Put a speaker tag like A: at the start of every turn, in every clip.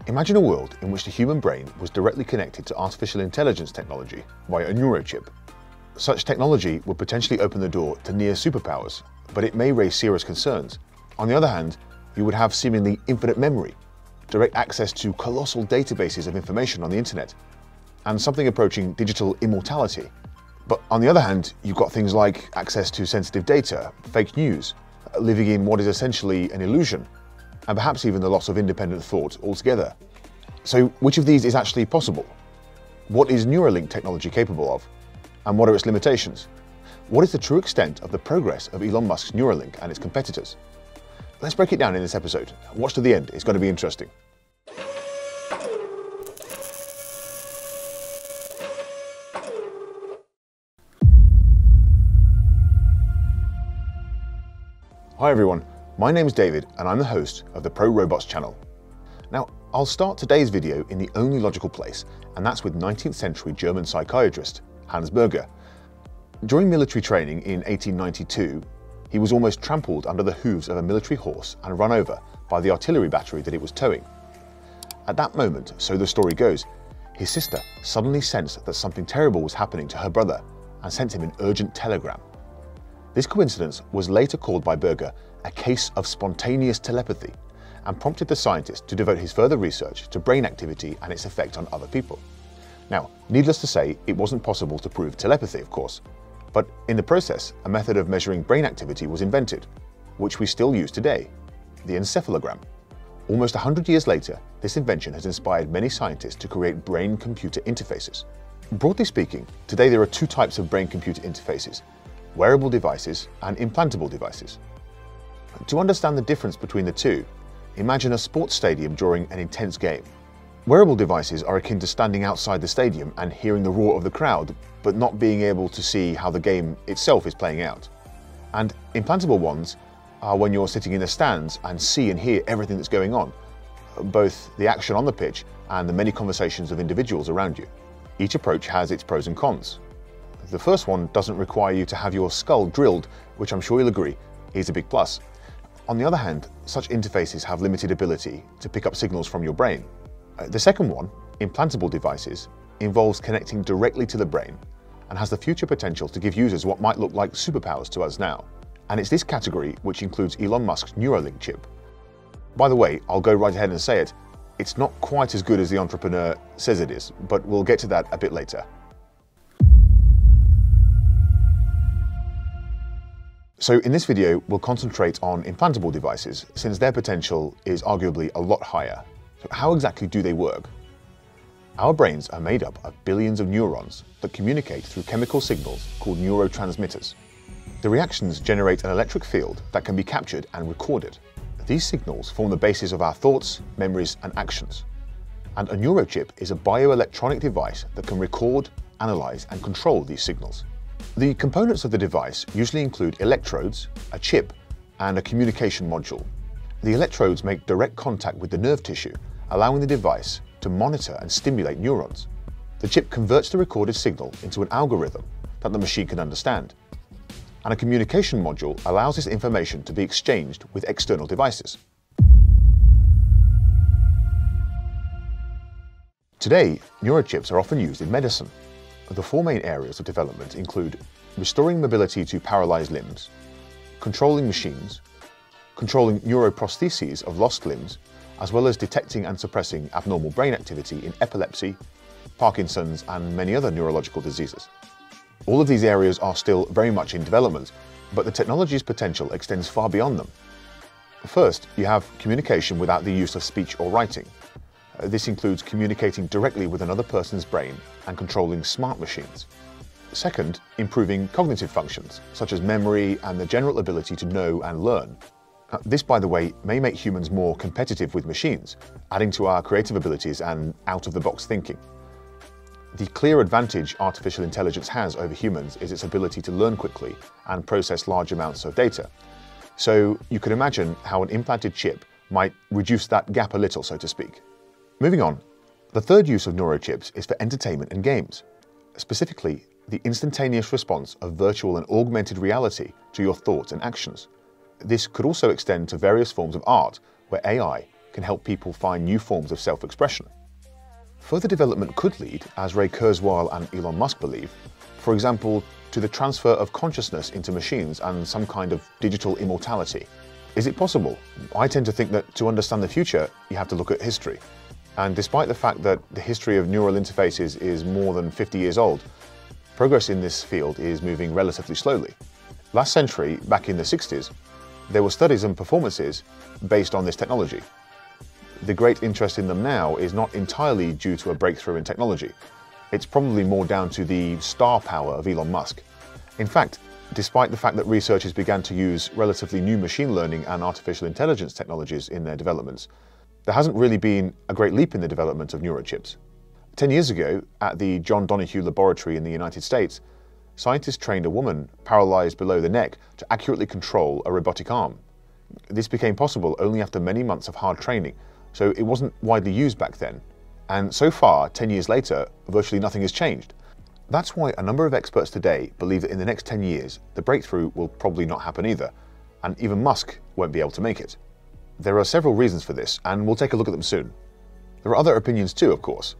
A: Imagine a world in which the human brain was directly connected to artificial intelligence technology via a neurochip. Such technology would potentially open the door to near superpowers, but it may raise serious concerns. On the other hand, you would have seemingly infinite memory, direct access to colossal databases of information on the internet, and something approaching digital immortality. But on the other hand, you've got things like access to sensitive data, fake news, living in what is essentially an illusion, and perhaps even the loss of independent thought altogether. So which of these is actually possible? What is Neuralink technology capable of? And what are its limitations? What is the true extent of the progress of Elon Musk's Neuralink and its competitors? Let's break it down in this episode. Watch to the end, it's going to be interesting. Hi everyone, my name is David and I'm the host of the PRO Robots channel. Now, I'll start today's video in the only logical place, and that's with 19th century German psychiatrist Hans Berger. During military training in 1892, he was almost trampled under the hooves of a military horse and run over by the artillery battery that it was towing. At that moment, so the story goes, his sister suddenly sensed that something terrible was happening to her brother and sent him an urgent telegram. This coincidence was later called by Berger a case of spontaneous telepathy and prompted the scientist to devote his further research to brain activity and its effect on other people. Now, needless to say, it wasn't possible to prove telepathy, of course, but in the process, a method of measuring brain activity was invented, which we still use today, the encephalogram. Almost 100 years later, this invention has inspired many scientists to create brain-computer interfaces. Broadly speaking, today there are two types of brain-computer interfaces: wearable devices and implantable devices. To understand the difference between the two, imagine a sports stadium during an intense game. Wearable devices are akin to standing outside the stadium and hearing the roar of the crowd, but not being able to see how the game itself is playing out. And implantable ones are when you're sitting in the stands and see and hear everything that's going on, both the action on the pitch and the many conversations of individuals around you. Each approach has its pros and cons. The first one doesn't require you to have your skull drilled, which I'm sure you'll agree is a big plus. On the other hand, such interfaces have limited ability to pick up signals from your brain. The second one, implantable devices, involves connecting directly to the brain and has the future potential to give users what might look like superpowers to us now. And it's this category which includes Elon Musk's Neuralink chip. By the way, I'll go right ahead and say it, it's not quite as good as the entrepreneur says it is, but we'll get to that a bit later. So in this video, we'll concentrate on implantable devices, since their potential is arguably a lot higher. So how exactly do they work? Our brains are made up of billions of neurons that communicate through chemical signals called neurotransmitters. The reactions generate an electric field that can be captured and recorded. These signals form the basis of our thoughts, memories, and actions. And a neurochip is a bioelectronic device that can record, analyze, and control these signals. The components of the device usually include electrodes, a chip, and a communication module. The electrodes make direct contact with the nerve tissue, allowing the device to monitor and stimulate neurons. The chip converts the recorded signal into an algorithm that the machine can understand. And a communication module allows this information to be exchanged with external devices. Today, neurochips are often used in medicine. The four main areas of development include restoring mobility to paralyzed limbs, controlling machines, controlling neuroprostheses of lost limbs, as well as detecting and suppressing abnormal brain activity in epilepsy, Parkinson's, and many other neurological diseases. All of these areas are still very much in development, but the technology's potential extends far beyond them. First, you have communication without the use of speech or writing. This includes communicating directly with another person's brain and controlling smart machines. Second, improving cognitive functions, such as memory and the general ability to know and learn. This, by the way, may make humans more competitive with machines, adding to our creative abilities and out-of-the-box thinking. The clear advantage artificial intelligence has over humans is its ability to learn quickly and process large amounts of data. So you can imagine how an implanted chip might reduce that gap a little, so to speak. Moving on, the third use of neurochips is for entertainment and games, specifically the instantaneous response of virtual and augmented reality to your thoughts and actions. This could also extend to various forms of art where AI can help people find new forms of self-expression. Further development could lead, as Ray Kurzweil and Elon Musk believe, for example, to the transfer of consciousness into machines and some kind of digital immortality. Is it possible? I tend to think that to understand the future, you have to look at history. And despite the fact that the history of neural interfaces is more than 50 years old, progress in this field is moving relatively slowly. Last century, back in the 60s, there were studies and performances based on this technology. The great interest in them now is not entirely due to a breakthrough in technology. It's probably more down to the star power of Elon Musk. In fact, despite the fact that researchers began to use relatively new machine learning and artificial intelligence technologies in their developments, there hasn't really been a great leap in the development of neurochips. 10 years ago, at the John Donahue Laboratory in the United States, scientists trained a woman paralyzed below the neck to accurately control a robotic arm. This became possible only after many months of hard training, so it wasn't widely used back then. And so far, 10 years later, virtually nothing has changed. That's why a number of experts today believe that in the next 10 years, the breakthrough will probably not happen either, and even Musk won't be able to make it. There are several reasons for this, and we'll take a look at them soon. There are other opinions too, of course.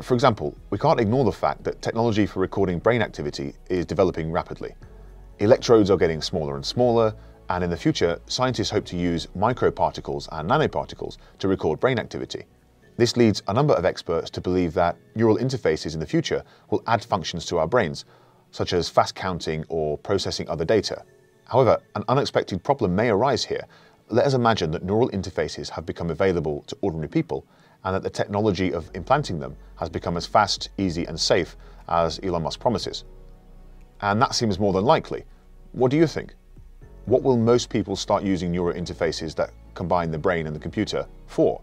A: For example, we can't ignore the fact that technology for recording brain activity is developing rapidly. Electrodes are getting smaller and smaller, and in the future, scientists hope to use microparticles and nanoparticles to record brain activity. This leads a number of experts to believe that neural interfaces in the future will add functions to our brains, such as fast counting or processing other data. However, an unexpected problem may arise here. Let us imagine that neural interfaces have become available to ordinary people, and that the technology of implanting them has become as fast, easy, and safe as Elon Musk promises. And that seems more than likely. What do you think? What will most people start using neural interfaces that combine the brain and the computer for?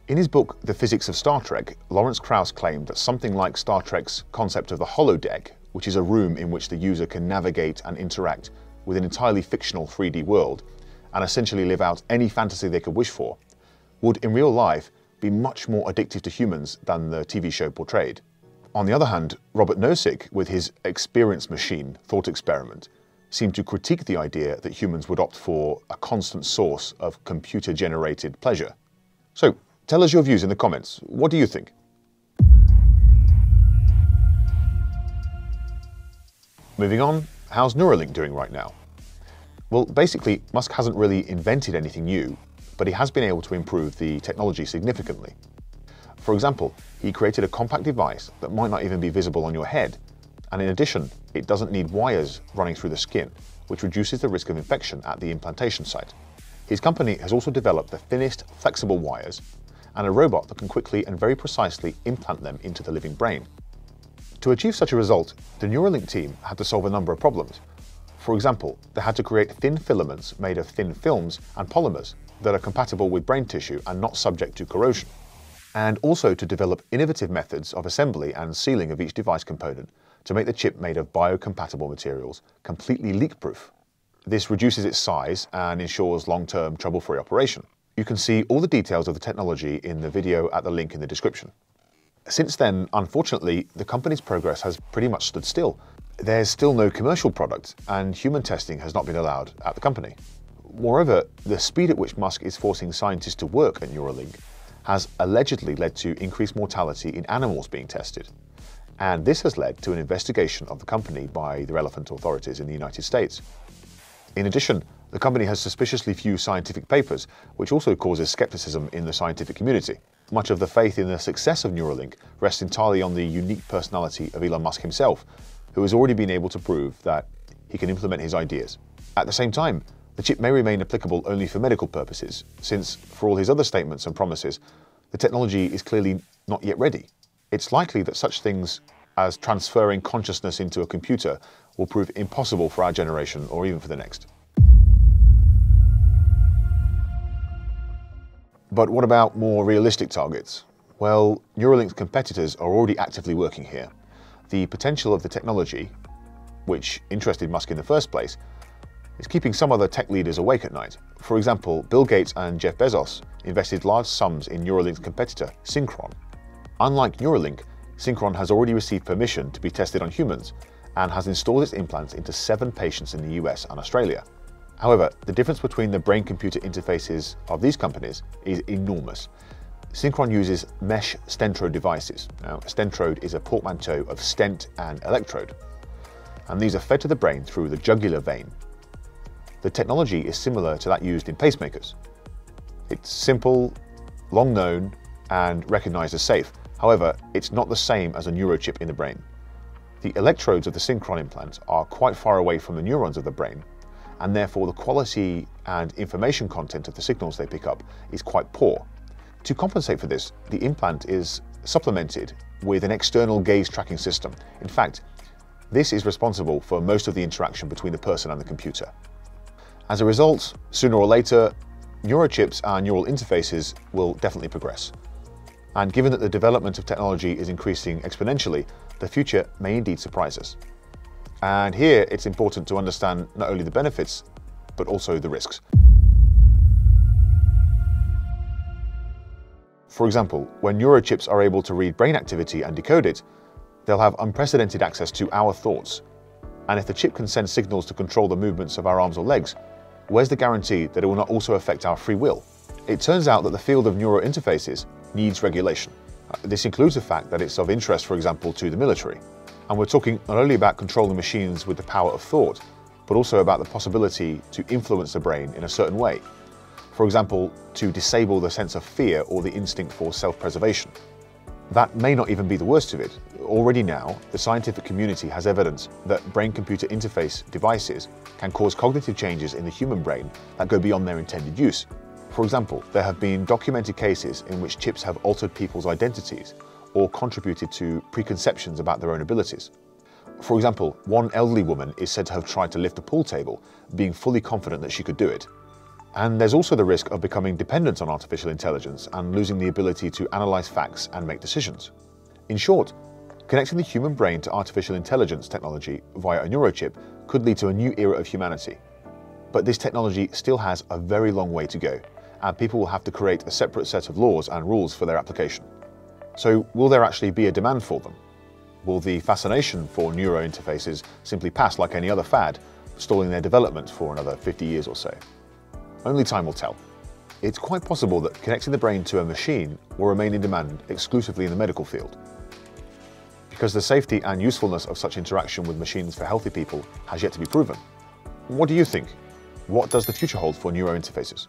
A: In his book, The Physics of Star Trek, Lawrence Krauss claimed that something like Star Trek's concept of the holodeck, which is a room in which the user can navigate and interact with an entirely fictional 3D world, and essentially live out any fantasy they could wish for, would in real life be much more addictive to humans than the TV show portrayed. On the other hand, Robert Nozick, with his experience machine thought experiment, seemed to critique the idea that humans would opt for a constant source of computer-generated pleasure. So, tell us your views in the comments. What do you think? Moving on, how's Neuralink doing right now? Well, basically, Musk hasn't really invented anything new, but he has been able to improve the technology significantly. For example, he created a compact device that might not even be visible on your head, and in addition, it doesn't need wires running through the skin, which reduces the risk of infection at the implantation site. His company has also developed the thinnest, flexible wires, and a robot that can quickly and very precisely implant them into the living brain. To achieve such a result, the Neuralink team had to solve a number of problems. For example, they had to create thin filaments made of thin films and polymers that are compatible with brain tissue and not subject to corrosion, and also to develop innovative methods of assembly and sealing of each device component to make the chip made of biocompatible materials completely leak-proof. This reduces its size and ensures long-term trouble-free operation. You can see all the details of the technology in the video at the link in the description. Since then, unfortunately, the company's progress has pretty much stood still. There's still no commercial product, and human testing has not been allowed at the company. Moreover, the speed at which Musk is forcing scientists to work at Neuralink has allegedly led to increased mortality in animals being tested. And this has led to an investigation of the company by the relevant authorities in the United States. In addition, the company has suspiciously few scientific papers, which also causes skepticism in the scientific community. Much of the faith in the success of Neuralink rests entirely on the unique personality of Elon Musk himself, who has already been able to prove that he can implement his ideas. At the same time, the chip may remain applicable only for medical purposes, since, for all his other statements and promises, the technology is clearly not yet ready. It's likely that such things as transferring consciousness into a computer will prove impossible for our generation or even for the next. But what about more realistic targets? Well, Neuralink's competitors are already actively working here. The potential of the technology, which interested Musk in the first place, is keeping some other tech leaders awake at night. For example, Bill Gates and Jeff Bezos invested large sums in Neuralink's competitor, Synchron. Unlike Neuralink, Synchron has already received permission to be tested on humans and has installed its implants into 7 patients in the US and Australia. However, the difference between the brain-computer interfaces of these companies is enormous. Synchron uses mesh stentrode devices. Now, a stentrode is a portmanteau of stent and electrode, and these are fed to the brain through the jugular vein. The technology is similar to that used in pacemakers. It's simple, long known, and recognized as safe. However, it's not the same as a neurochip in the brain. The electrodes of the Synchron implants are quite far away from the neurons of the brain, and therefore the quality and information content of the signals they pick up is quite poor. To compensate for this, the implant is supplemented with an external gaze tracking system. In fact, this is responsible for most of the interaction between the person and the computer. As a result, sooner or later, neurochips and neural interfaces will definitely progress. And given that the development of technology is increasing exponentially, the future may indeed surprise us. And here it's important to understand not only the benefits, but also the risks. For example, when neurochips are able to read brain activity and decode it, they'll have unprecedented access to our thoughts. And if the chip can send signals to control the movements of our arms or legs, where's the guarantee that it will not also affect our free will? It turns out that the field of neuro interfaces needs regulation. This includes the fact that it's of interest, for example, to the military. And we're talking not only about controlling machines with the power of thought, but also about the possibility to influence the brain in a certain way. For example, to disable the sense of fear or the instinct for self-preservation. That may not even be the worst of it. Already now, the scientific community has evidence that brain-computer interface devices can cause cognitive changes in the human brain that go beyond their intended use. For example, there have been documented cases in which chips have altered people's identities or contributed to preconceptions about their own abilities. For example, one elderly woman is said to have tried to lift a pool table, being fully confident that she could do it. And there's also the risk of becoming dependent on artificial intelligence and losing the ability to analyze facts and make decisions. In short, connecting the human brain to artificial intelligence technology via a neurochip could lead to a new era of humanity. But this technology still has a very long way to go, and people will have to create a separate set of laws and rules for their application. So will there actually be a demand for them? Will the fascination for neuro interfaces simply pass like any other fad, stalling their development for another 50 years or so? Only time will tell. It's quite possible that connecting the brain to a machine will remain in demand exclusively in the medical field, because the safety and usefulness of such interaction with machines for healthy people has yet to be proven. What do you think? What does the future hold for neuro interfaces?